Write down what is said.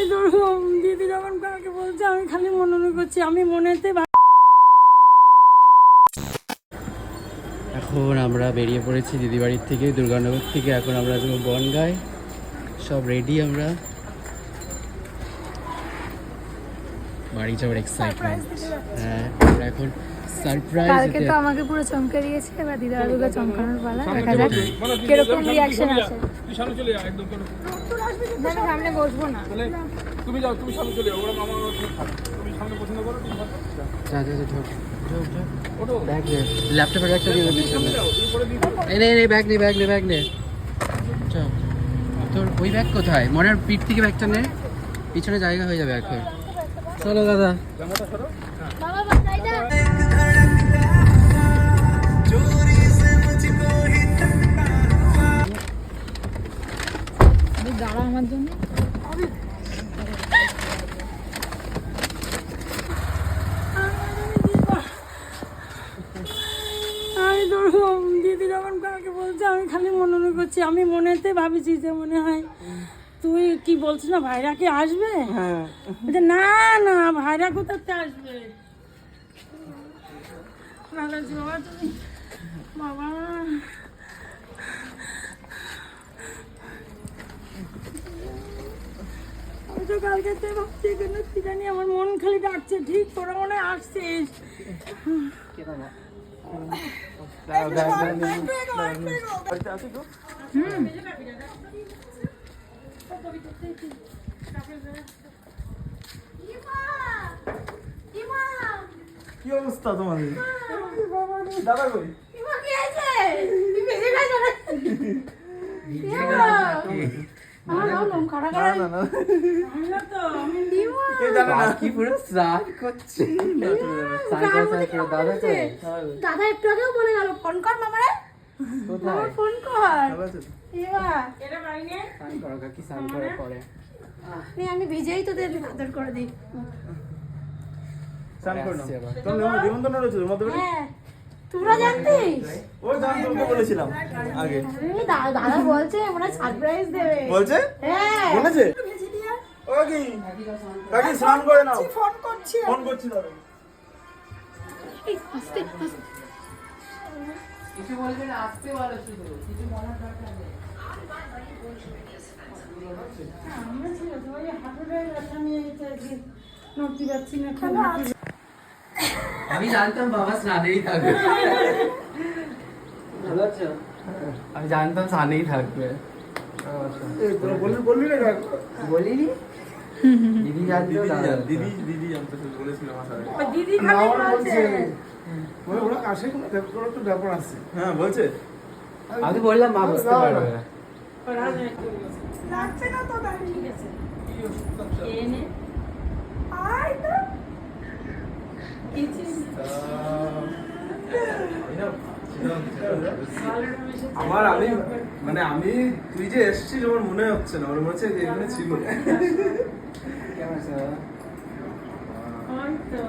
তোর দিদি যখন কাকে বলছে আমি খালি মনে করছি, আমি মনেতে। এখন আমরা বেরিয়ে পড়েছি দিদি বাড়ির থেকে, দুর্গানগর থেকে। এখন আমরা যাবো বনগাঁয়, সব রেডি আমরা বাড়ি যাওয়ার এক্সাইটমেন্ট। হ্যাঁ, আমরা এখন সারপ্রাইজ। কালকে তো আমাকে পুরো চমকে দিয়েছে, এবার দিদা বাবুকে চমকানোর পালা। দেখা যাক কিরকম রিয়াকশন আসে। তুই সামনে চলে যা, একদম চলো। না না, সামনে বসবো না। তুমি যাও, তুমি সামনে চলে যাও, ওরা মামা তুমি সামনে পছন্দ করো, তুমি যা যা যা, ঢোক ঢোক ঢোক। ওঠো, ব্যাগ নে, ল্যাপটপের ব্যাগটা দিয়ে দিবি সামনে। যাও, তুমি পরে দিয়ে এই নে নে, ব্যাগ নে ব্যাগ নে ব্যাগ নে। চল, তোর ওই ব্যাগ কোথায়? মনের পিঠ থেকে ব্যাগটা নে, পিছনে জায়গা হয়ে যাবে এখন। চলো দাদা। জামাটা সরো। বাবা বাঁচাই না। দাঁড়া আমার জন্য। আমি তোর দিদি যখন কাকে বলছে আমি খালি মনে করছি, আমি মনেতে ভাবিছি যে মনে হয় তুই কি বলছিস না ভাইরা কি আসবে। না না, ভাইরা কোথাতে আসবে। ভালো আছি বাবা, তুমি? বাবা আমি তো কালকে ভাবছি কেন কি জানি, আমার মন খালি ডাকছে, ঠিক তোরা মনে হয় আসছিস। কি অবস্থা তোমাদের? দাদা কই? দাদা একটু আগেও বলে গেল ফোন কর মামারে, ফোন কর। আমি ভিজেই তোদের আদর করে দিই। হ্যাঁ, তোমরা জানতিস? বলেছিলাম আগে। দাদা বলছে মনে হয় সারপ্রাইজ দেবে। বলছে? হ্যাঁ বলেছে? ও কি? কাকি স্নান করে নাও। ফোন করছি। ফোন করছি দাদা। এই আস্তে আস্তে। কিছু বলবে না, আসতে বলো শুধু, কিছু বলার দরকার নেই। আমরা ছিল সবাই হাঁটুটাই ব্যথা নিয়ে গেছে, নড়তে পারছি না। আমি জানতাম বাবা স্নানেই থাকবে। ভালো আছো? আমি জানতাম স্নানেই থাকবে। বললি না? বলিনি? দিদি জানতো, দিদি জানতো, বলেছিল আমার সাথে। দিদি খালি বলছে ওরা আসে কোনো একটা ব্যাপার আছে। হ্যাঁ বলছে। আমি বললাম মা বুঝতে পারবে। লাগছে না তো, দাঁড়িয়ে ঠিক আছে। এনে আয় তো কিছু আমার আমি তুই যে এসেছিস আমার মনে হচ্ছে না, আমার মনে হচ্ছে যে এখানে ছিল। কেমন আছে? তো